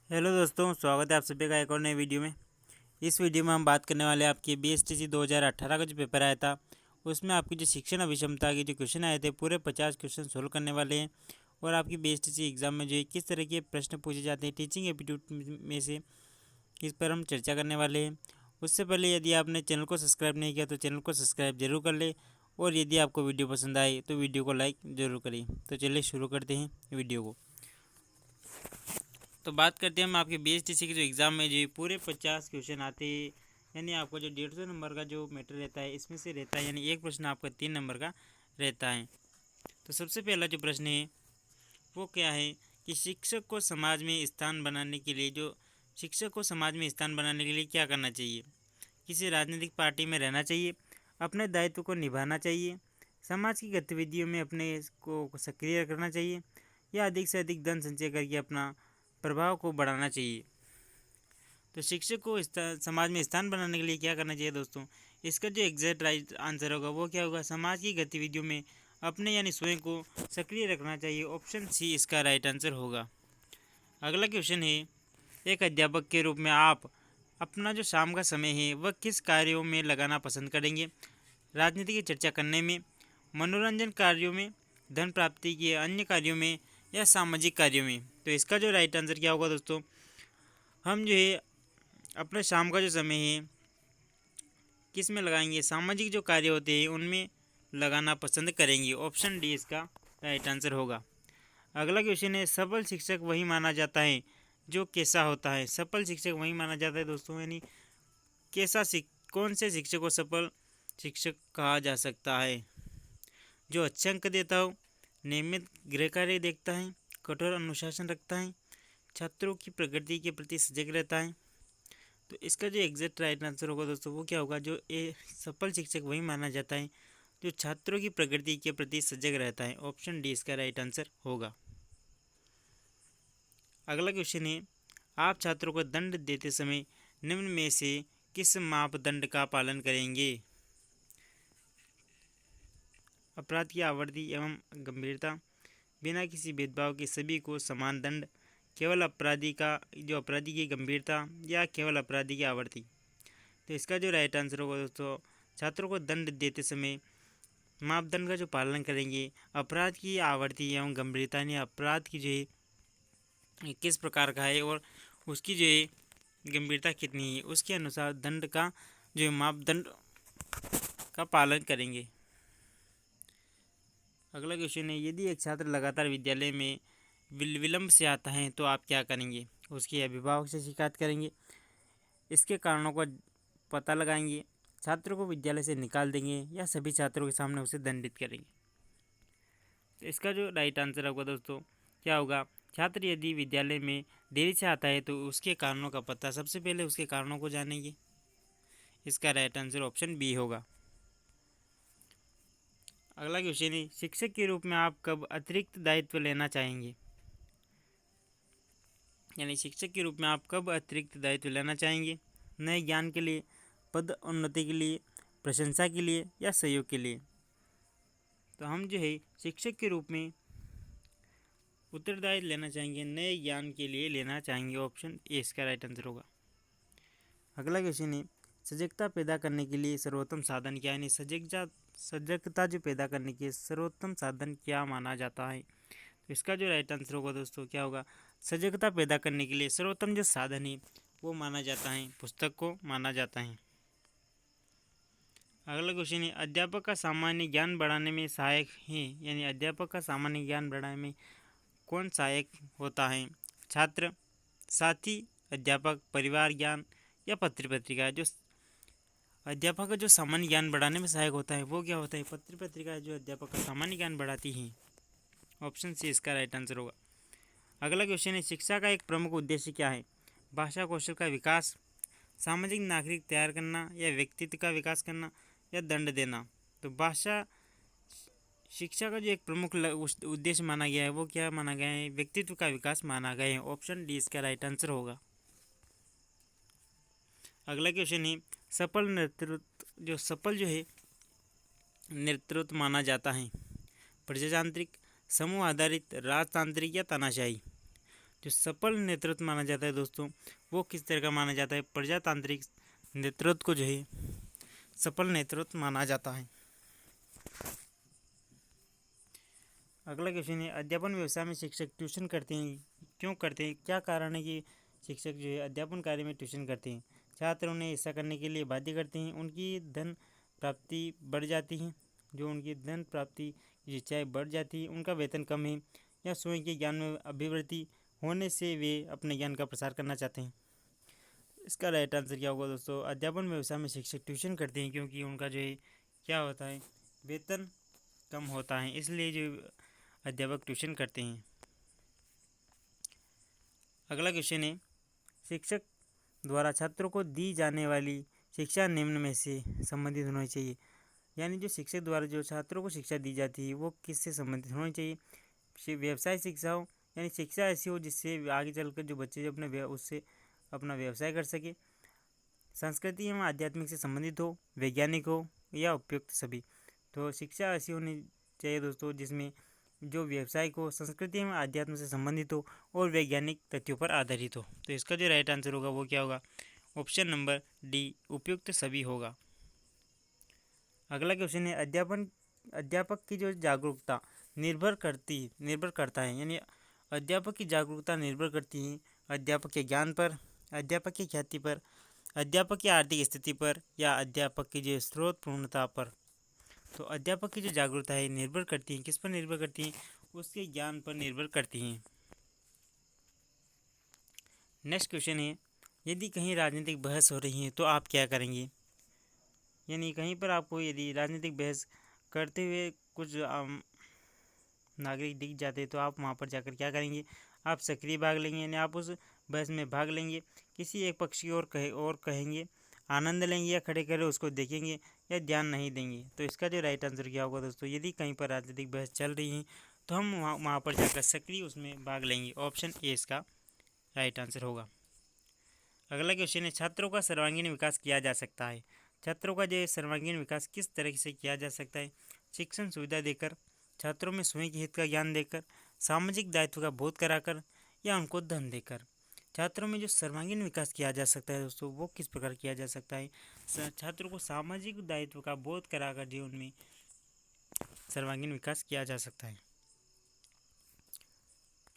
Hello दोस्तों, स्वागत है आप सभी का एक और नए वीडियो में। इस वीडियो में हम बात करने वाले हैं आपके बीएसटीसी 2018 का जो पेपर आया था उसमें आपकी जो शिक्षण अभिक्षमता के जो क्वेश्चन आए थे पूरे 50 क्वेश्चन सोल्व करने वाले हैं। और आपकी बीएसटीसी एग्ज़ाम में जो है किस तरह के प्रश्न पूछे जाते हैं टीचिंग एप्टीट्यूड में से, इस पर हम चर्चा करने वाले हैं। उससे पहले यदि आपने चैनल को सब्सक्राइब नहीं किया तो चैनल को सब्सक्राइब जरूर कर ले, और यदि आपको वीडियो पसंद आए तो वीडियो को लाइक ज़रूर करें। तो चलिए शुरू करते हैं वीडियो को। तो बात करते हैं हम आपके बीएसटीसी के जो एग्ज़ाम में जो पूरे 50 क्वेश्चन आते हैं, यानी आपका जो 150 नंबर का जो मैटर रहता है इसमें से रहता है, यानी एक प्रश्न आपका 3 नंबर का रहता है। तो सबसे पहला जो प्रश्न है वो क्या है कि शिक्षक को समाज में स्थान बनाने के लिए क्या करना चाहिए। किसी राजनीतिक पार्टी में रहना चाहिए, अपने दायित्व को निभाना चाहिए, समाज की गतिविधियों में अपने को सक्रिय करना चाहिए, या अधिक से अधिक धन संचय करके अपना प्रभाव को बढ़ाना चाहिए। तो शिक्षक को समाज में स्थान बनाने के लिए क्या करना चाहिए दोस्तों, इसका जो एग्जैक्ट राइट आंसर होगा वो क्या होगा, समाज की गतिविधियों में अपने यानी स्वयं को सक्रिय रखना चाहिए। ऑप्शन सी इसका राइट आंसर होगा। अगला क्वेश्चन है, एक अध्यापक के रूप में आप अपना जो शाम का समय है वह किस कार्यों में लगाना पसंद करेंगे। राजनीति की चर्चा करने में, मनोरंजन कार्यों में, धन प्राप्ति के अन्य कार्यों में, या सामाजिक कार्यों में। तो इसका जो राइट आंसर क्या होगा दोस्तों, हम जो है अपने शाम का जो समय है किस में लगाएंगे, सामाजिक जो कार्य होते हैं उनमें लगाना पसंद करेंगे। ऑप्शन डी इसका राइट आंसर होगा। अगला क्वेश्चन है, सफल शिक्षक वही माना जाता है जो कैसा होता है। सफल शिक्षक वही माना जाता है दोस्तों, यानी कौन से शिक्षक को सफल शिक्षक कहा जा सकता है। जो अच्छे अंक देता हो, नियमित गृह कार्य देखता है, कठोर अनुशासन रखता है, छात्रों की प्रगति के प्रति सजग रहता है। तो इसका जो एग्जैक्ट राइट आंसर होगा दोस्तों वो क्या होगा, जो ए सफल शिक्षक वही माना जाता है जो छात्रों की प्रगति के प्रति सजग रहता है। ऑप्शन डी इसका राइट आंसर होगा। अगला क्वेश्चन है, आप छात्रों को दंड देते समय निम्न में से किस मापदंड का पालन करेंगे। अपराध की आवृत्ति एवं गंभीरता, बिना किसी भेदभाव के सभी को समान दंड, केवल अपराधी की गंभीरता, या केवल अपराधी की आवृत्ति। तो इसका जो राइट आंसर होगा दोस्तों, छात्रों को दंड देते समय मापदंड का जो पालन करेंगे, अपराध की आवृत्ति एवं गंभीरता, यानी अपराध की जो है किस प्रकार का है और उसकी जो है गंभीरता कितनी है उसके अनुसार दंड का जो मापदंड का पालन करेंगे। अगला क्वेश्चन है, यदि एक छात्र लगातार विद्यालय में विलंब से आता है तो आप क्या करेंगे। उसके अभिभावक से शिकायत करेंगे, इसके कारणों का पता लगाएंगे, छात्रों को विद्यालय से निकाल देंगे, या सभी छात्रों के सामने उसे दंडित करेंगे। तो इसका जो राइट आंसर होगा दोस्तों क्या होगा, छात्र यदि विद्यालय में देरी से आता है तो उसके कारणों का पता, सबसे पहले उसके कारणों को जानेंगे। इसका राइट आंसर ऑप्शन बी होगा। अगला क्वेश्चन है, शिक्षक के रूप में आप कब अतिरिक्त दायित्व लेना चाहेंगे। यानी शिक्षक के रूप में आप कब अतिरिक्त दायित्व लेना चाहेंगे, नए ज्ञान के लिए, पद उन्नति के लिए, प्रशंसा के लिए, या सहयोग के लिए। तो हम जो है शिक्षक के रूप में उत्तरदायित्व लेना चाहेंगे, नए ज्ञान के लिए लेना चाहेंगे। ऑप्शन ए इसका राइट आंसर होगा। अगला क्वेश्चन है, सजगता पैदा करने के लिए सर्वोत्तम साधन क्या है। यानी सजगता जो पैदा करने के सर्वोत्तम साधन क्या माना जाता है। तो इसका जो राइट आंसर होगा दोस्तों क्या होगा, सजगता पैदा करने के लिए सर्वोत्तम जो साधन है वो माना जाता है पुस्तक को माना जाता है। अगला क्वेश्चन है, अध्यापक का सामान्य ज्ञान बढ़ाने में सहायक है। यानी अध्यापक का सामान्य ज्ञान बढ़ाने में कौन सहायक होता है, छात्र, साथी, अध्यापक, परिवार ज्ञान, या पत्र पत्रिका। जो अध्यापक का जो सामान्य ज्ञान बढ़ाने में सहायक होता है वो क्या होता है, पत्र पत्रिका जो अध्यापक का सामान्य ज्ञान बढ़ाती हैं। ऑप्शन सी इसका राइट आंसर होगा। अगला क्वेश्चन है, शिक्षा का एक प्रमुख उद्देश्य क्या है। भाषा कौशल का विकास, सामाजिक नागरिक तैयार करना, या व्यक्तित्व का विकास करना, या दंड देना। तो भाषा शिक्षा का जो एक प्रमुख उद्देश्य माना गया है वो क्या माना गया है, व्यक्तित्व का विकास माना गया है। ऑप्शन डी इसका राइट आंसर होगा। अगला क्वेश्चन है, सफल जो है नेतृत्व माना जाता है, प्रजातांत्रिक, समूह आधारित, राजतांत्रिक, या तानाशाही। जो सफल नेतृत्व माना जाता है दोस्तों, वो किस तरह का माना जाता है? प्रजातांत्रिक नेतृत्व को जो है सफल नेतृत्व माना जाता है। अगला क्वेश्चन है, अध्यापन व्यवसाय में शिक्षक ट्यूशन करते हैं, क्यों करते हैं? क्या कारण है कि शिक्षक जो है अध्यापन कार्य में ट्यूशन करते हैं? छात्र उन्हें ऐसा करने के लिए बाध्य करते हैं, उनकी धन प्राप्ति बढ़ जाती है, जो उनकी धन प्राप्ति की इच्छाएँ बढ़ जाती है, उनका वेतन कम है, या स्वयं के ज्ञान में अभिवृद्धि होने से वे अपने ज्ञान का प्रसार करना चाहते हैं। इसका राइट आंसर क्या होगा दोस्तों? अध्यापन व्यवसाय में शिक्षक ट्यूशन करते हैं क्योंकि उनका जो है क्या होता है, वेतन कम होता है, इसलिए जो अध्यापक ट्यूशन करते हैं। अगला क्वेश्चन है, शिक्षक द्वारा छात्रों को दी जाने वाली शिक्षा निम्न में से संबंधित होनी चाहिए। यानी जो शिक्षक द्वारा जो छात्रों को शिक्षा दी जाती है वो किससे संबंधित होनी चाहिए? व्यवसाय शिक्षा हो, यानी शिक्षा ऐसी हो जिससे आगे चलकर जो बच्चे जो उससे अपना व्यवसाय कर सके। संस्कृति एवं आध्यात्मिक से संबंधित हो, वैज्ञानिक हो, या उपयुक्त सभी। तो शिक्षा ऐसी होनी चाहिए दोस्तों जिसमें जो व्यवसाय को संस्कृति एवं आध्यात्म से संबंधित हो और वैज्ञानिक तथ्यों पर आधारित हो। तो इसका जो राइट आंसर होगा वो क्या होगा? ऑप्शन नंबर डी, उपयुक्त सभी होगा। अगला क्वेश्चन है, अध्यापक की जो जागरूकता निर्भर करता है, यानी अध्यापक की जागरूकता निर्भर करती है अध्यापक के ज्ञान पर, अध्यापक की ख्याति पर, अध्यापक की आर्थिक स्थिति पर, या अध्यापक की जो स्रोत पूर्णता पर। तो अध्यापक की जो जागरूकता है निर्भर करती है, किस पर निर्भर करती है? उसके ज्ञान पर निर्भर करती हैं। नेक्स्ट क्वेश्चन है, यदि कहीं राजनीतिक बहस हो रही है तो आप क्या करेंगे? यानी कहीं पर आपको यदि राजनीतिक बहस करते हुए कुछ नागरिक दिख जाते तो आप वहाँ पर जाकर क्या करेंगे? आप सक्रिय भाग लेंगे, यानी आप उस बहस में भाग लेंगे, किसी एक पक्ष की ओर कहेंगे, आनंद लेंगे, या खड़े खड़े उसको देखेंगे, या ध्यान नहीं देंगे। तो इसका जो राइट आंसर क्या होगा दोस्तों? यदि कहीं पर राजनीतिक बहस चल रही है तो हम वहाँ पर जाकर सक्रिय उसमें भाग लेंगे। ऑप्शन ए इसका राइट आंसर होगा। अगला क्वेश्चन है, छात्रों का सर्वांगीण विकास किया जा सकता है। छात्रों का जो सर्वांगीण विकास किस तरह से किया जा सकता है? शिक्षण सुविधा देकर, छात्रों में स्वयं के हित का ज्ञान देकर, सामाजिक दायित्व का बोध कराकर, या उनको धन देकर। छात्रों में जो सर्वांगीण विकास किया जा सकता है दोस्तों, वो किस प्रकार किया जा सकता है? छात्रों को सामाजिक दायित्व का बोध कराकर जीवन में सर्वांगीण विकास किया जा सकता है।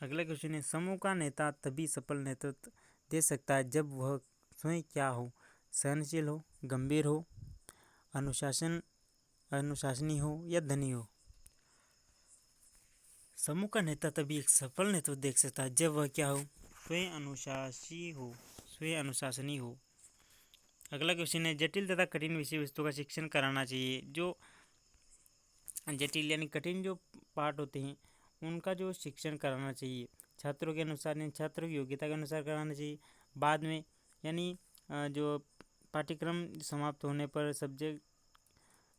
अगला क्वेश्चन है, समूह का नेता तभी सफल नेतृत्व दे सकता है जब वह स्वयं क्या हो? सहनशील हो, गंभीर हो, अनुशासनी हो, या धनी हो। समूह का नेता तभी एक सफल नेतृत्व दे सकता है जब वह क्या हो? स्वयं अनुशासनी हो। अगला क्वेश्चन है, जटिल तथा कठिन विषय वस्तु का शिक्षण कराना चाहिए। जो जटिल यानी कठिन जो पाठ होते हैं उनका जो शिक्षण कराना चाहिए छात्रों के अनुसार, यानी छात्रों की योग्यता के अनुसार कराना चाहिए। बाद में यानी जो पाठ्यक्रम समाप्त होने पर, सब्जेक्ट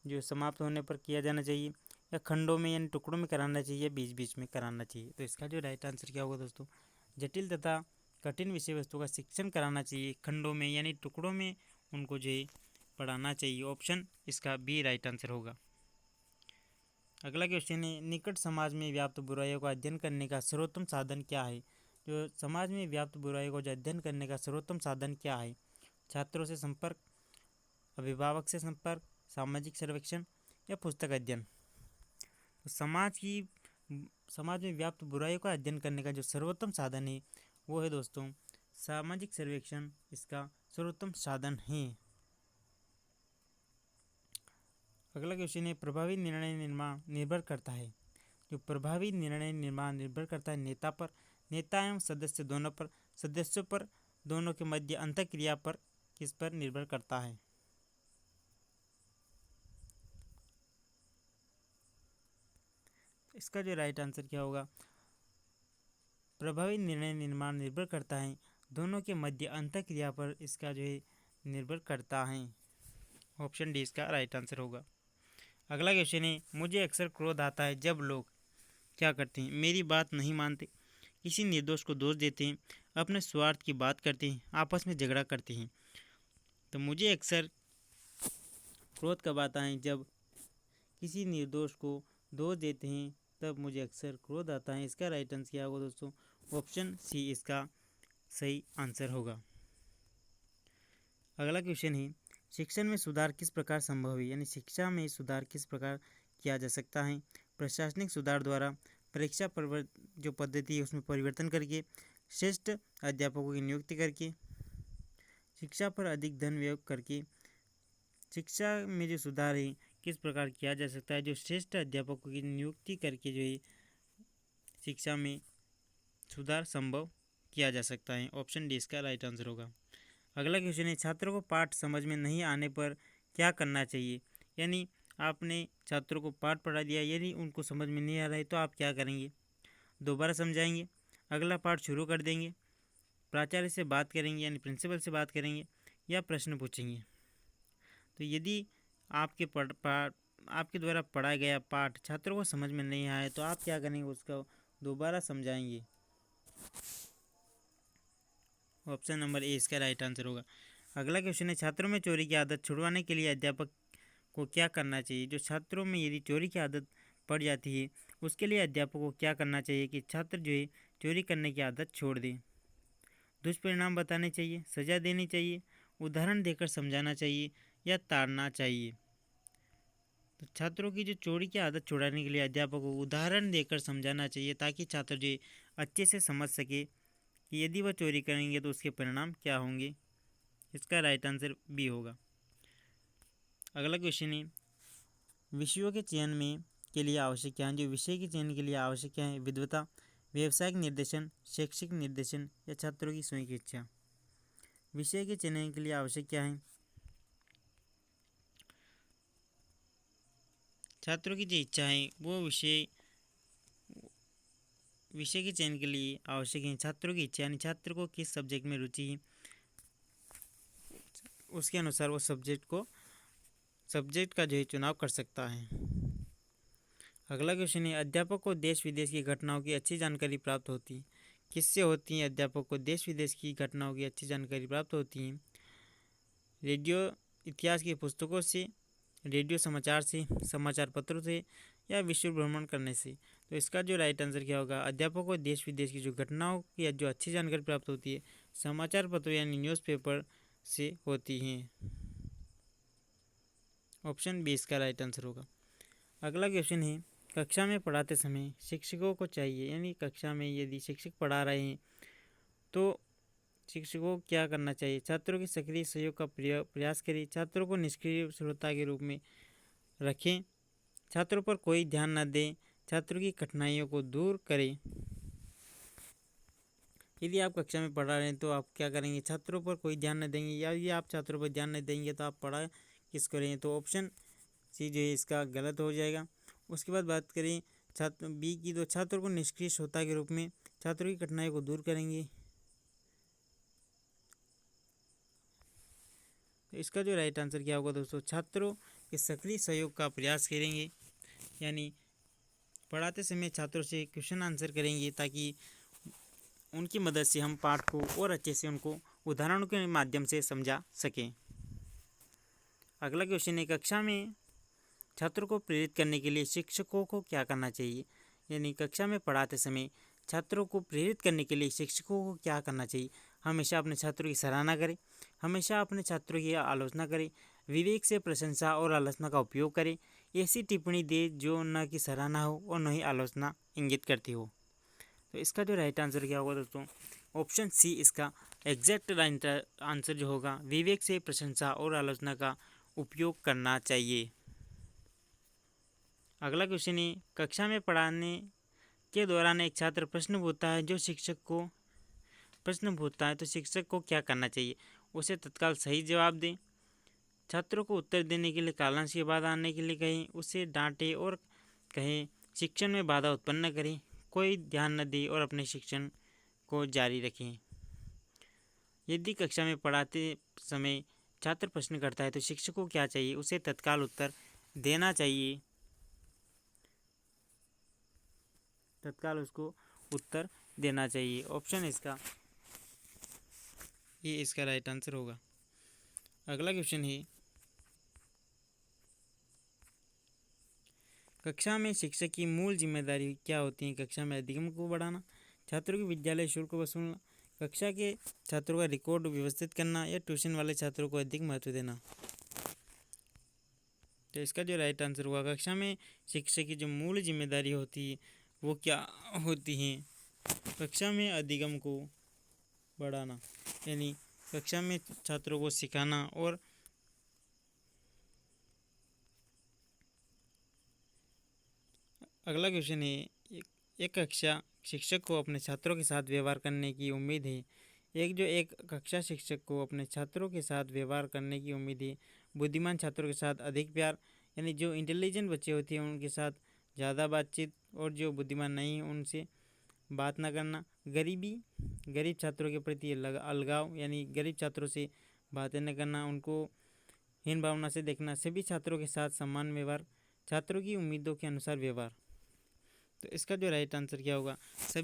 जो समाप्त होने पर किया जाना चाहिए, या खंडों में यानी टुकड़ों में कराना चाहिए, बीच बीच में कराना चाहिए। तो इसका जो राइट आंसर क्या होगा दोस्तों? जटिल तथा कठिन विषय वस्तु का शिक्षण कराना चाहिए, खंडों में यानी टुकड़ों में उनको जो है पढ़ाना चाहिए। ऑप्शन इसका बी राइट आंसर होगा। अगला क्वेश्चन है, निकट समाज में व्याप्त बुराइयों का अध्ययन करने का सर्वोत्तम साधन क्या है? जो समाज में व्याप्त बुराइयों को अध्ययन करने का सर्वोत्तम साधन क्या है? छात्रों से संपर्क, अभिभावक से संपर्क, सामाजिक सर्वेक्षण, या पुस्तक अध्ययन। तो समाज में व्याप्त बुराइयों का अध्ययन करने का जो सर्वोत्तम साधन है वो है दोस्तों सामाजिक सर्वेक्षण, इसका सर्वोत्तम साधन है। अगला क्वेश्चन है, प्रभावी निर्णय निर्माण निर्भर करता है। जो प्रभावी निर्णय निर्माण निर्भर करता है नेता पर, नेता एवं सदस्य दोनों पर, सदस्यों पर, दोनों के मध्य अंतःक्रिया पर, किस पर निर्भर करता है? इसका जो राइट आंसर क्या होगा? प्रभावी निर्णय निर्माण निर्भर करता है दोनों के मध्य अंतःक्रिया पर, इसका जो है निर्भर करता है। ऑप्शन डी इसका राइट आंसर होगा। अगला क्वेश्चन है, मुझे अक्सर क्रोध आता है जब लोग क्या करते हैं? मेरी बात नहीं मानते, किसी निर्दोष को दोष देते हैं, अपने स्वार्थ की बात करते हैं, आपस में झगड़ा करते हैं। तो मुझे अक्सर क्रोध कब आता है? जब किसी निर्दोष को दोष देते हैं, तब मुझे अक्सर क्रोध आता है। इसका राइट आंसर क्या होगा दोस्तों? ऑप्शन सी इसका सही आंसर होगा। अगला क्वेश्चन है, शिक्षण में सुधार किस प्रकार संभव है, यानी शिक्षा में सुधार किस प्रकार किया जा सकता है। प्रशासनिक सुधार द्वारा, परीक्षा जो पद्धति है उसमें परिवर्तन करके, श्रेष्ठ अध्यापकों की नियुक्ति करके, शिक्षा पर अधिक धन व्यय करके। शिक्षा में जो सुधार है किस प्रकार किया जा सकता है, जो श्रेष्ठ अध्यापकों की नियुक्ति करके जो है शिक्षा में सुधार संभव किया जा सकता है। ऑप्शन डी इसका राइट आंसर होगा। अगला क्वेश्चन है, छात्रों को पाठ समझ में नहीं आने पर क्या करना चाहिए, यानी आपने छात्रों को पाठ पढ़ा दिया, यदि उनको समझ में नहीं आ रहा है तो आप क्या करेंगे, दोबारा समझाएंगे, अगला पाठ शुरू कर देंगे, प्राचार्य से बात करेंगे यानी प्रिंसिपल से बात करेंगे, या प्रश्न पूछेंगे। तो यदि आपके द्वारा पढ़ाया गया पाठ छात्रों को समझ में नहीं आया तो आप क्या करेंगे, उसका दोबारा समझाएंगे। ऑप्शन नंबर ए इसका राइट आंसर होगा। अगला क्वेश्चन है, छात्रों में चोरी की आदत छुड़वाने के लिए अध्यापक को क्या करना चाहिए। जो छात्रों में यदि चोरी की आदत पड़ जाती है उसके लिए अध्यापक को क्या करना चाहिए कि छात्र जो है चोरी करने की आदत छोड़ दे। दुष्परिणाम बताने चाहिए, सजा देनी चाहिए, उदाहरण देकर समझाना चाहिए, या ताड़ना चाहिए। तो छात्रों की जो चोरी की आदत छुड़ाने के लिए अध्यापक को उदाहरण देकर समझाना चाहिए ताकि छात्र जो अच्छे से समझ सके कि यदि वह चोरी करेंगे तो उसके परिणाम क्या होंगे। इसका राइट आंसर बी होगा। अगला क्वेश्चन है, विषयों के चयन में के लिए आवश्यक क्या है। जो विषय के चयन के लिए आवश्यक क्या है, विद्वता, व्यावसायिक निर्देशन, शैक्षिक निर्देशन, या छात्रों की स्वयं की इच्छा। विषय के चयन के लिए आवश्यक क्या है, छात्रों की जो इच्छा है वो विषय के चयन के लिए आवश्यक है छात्रों की इच्छा, यानी छात्र को किस सब्जेक्ट में रुचि है उसके अनुसार वो सब्जेक्ट का जो है चुनाव कर सकता है। अगला क्वेश्चन है, अध्यापक को देश विदेश की घटनाओं की अच्छी जानकारी प्राप्त होती है। किससे होती है, अध्यापक को देश विदेश की घटनाओं की अच्छी जानकारी प्राप्त होती है। रेडियो इतिहास की पुस्तकों से, रेडियो समाचार से, समाचार पत्रों से, या विश्व भ्रमण करने से। तो इसका जो राइट आंसर क्या होगा, अध्यापक को देश विदेश की जो घटनाओं की जो अच्छी जानकारी प्राप्त होती है समाचार पत्रों यानी न्यूज़पेपर से होती है। ऑप्शन बी इसका राइट आंसर होगा। अगला क्वेश्चन है, कक्षा में पढ़ाते समय शिक्षकों को चाहिए, यानी कक्षा में यदि शिक्षक पढ़ा रहे हैं तो शिक्षकों को क्या करना चाहिए। छात्रों के सक्रिय सहयोग का प्रयास करें, छात्रों को निष्क्रिय श्रोता के रूप में रखें, छात्रों पर कोई ध्यान न दें, छात्रों की कठिनाइयों को दूर करें। यदि आप कक्षा में पढ़ा रहे हैं तो आप क्या करेंगे, छात्रों पर कोई ध्यान न देंगे, या यदि आप छात्रों पर ध्यान नहीं देंगे तो आप पढ़ा किस करेंगे। तो ऑप्शन सी जो है इसका गलत हो जाएगा। उसके बाद बात करें छात्र बी की, तो छात्रों को निष्क्रिय श्रोता के रूप में छात्रों की कठिनाई को दूर करेंगे। तो इसका जो राइट आंसर क्या होगा दोस्तों, छात्रों के सक्रिय सहयोग का प्रयास करेंगे, यानी पढ़ाते समय छात्रों से क्वेश्चन आंसर करेंगे ताकि उनकी मदद से हम पाठ को और अच्छे से उनको उदाहरणों के माध्यम से समझा सकें। अगला क्वेश्चन है, कक्षा में छात्रों को प्रेरित करने के लिए शिक्षकों को क्या करना चाहिए। यानी कक्षा में पढ़ाते समय छात्रों को प्रेरित करने के लिए शिक्षकों को क्या करना चाहिए। हमेशा अपने छात्रों की सराहना करें, हमेशा अपने छात्रों की आलोचना करें, विवेक से प्रशंसा और आलोचना का उपयोग करें, ऐसी टिप्पणी दे जो न कि सराहना हो और न ही आलोचना इंगित करती हो। तो इसका जो राइट आंसर क्या होगा दोस्तों, ऑप्शन सी इसका एग्जैक्ट राइट आंसर जो होगा, विवेक से प्रशंसा और आलोचना का उपयोग करना चाहिए। अगला क्वेश्चन है, कक्षा में पढ़ाने के दौरान एक छात्र प्रश्न पूछता है तो शिक्षक को क्या करना चाहिए। उसे तत्काल सही जवाब दें, छात्रों को उत्तर देने के लिए कालांश के बाद आने के लिए कहें, उसे डांटें और कहें शिक्षण में बाधा उत्पन्न करें, कोई ध्यान न दें और अपने शिक्षण को जारी रखें। यदि कक्षा में पढ़ाते समय छात्र प्रश्न करता है तो शिक्षक को क्या चाहिए, उसे तत्काल उत्तर देना चाहिए, तत्काल उसको उत्तर देना चाहिए। ऑप्शन इसका ये इसका राइट आंसर होगा। अगला क्वेश्चन है, कक्षा में शिक्षक की मूल जिम्मेदारी क्या होती है। कक्षा में अधिगम को बढ़ाना, छात्रों की विद्यालय शुल्क वसूलना, कक्षा के छात्रों का रिकॉर्ड व्यवस्थित करना या ट्यूशन वाले छात्रों को अधिक महत्व देना। तो इसका जो राइट आंसर हुआ, कक्षा में शिक्षक की जो मूल जिम्मेदारी होती है वो क्या होती है? कक्षा में अधिगम को बढ़ाना, यानी कक्षा में छात्रों को सिखाना। और अगला क्वेश्चन है, एक कक्षा शिक्षक को अपने छात्रों के साथ व्यवहार करने की उम्मीद है। एक कक्षा शिक्षक को अपने छात्रों के साथ व्यवहार करने की उम्मीद है। बुद्धिमान छात्रों के साथ अधिक प्यार, यानी जो इंटेलिजेंट बच्चे होते हैं उनके साथ ज़्यादा बातचीत, और जो बुद्धिमान नहीं उनसे बात ना करना। गरीब छात्रों के प्रति अलगाव, यानी गरीब छात्रों से बातें न करना, उनको हीन भावना से देखना। सभी छात्रों के साथ समान व्यवहार, छात्रों की उम्मीदों के अनुसार व्यवहार। तो इसका जो राइट आंसर क्या होगा? सभी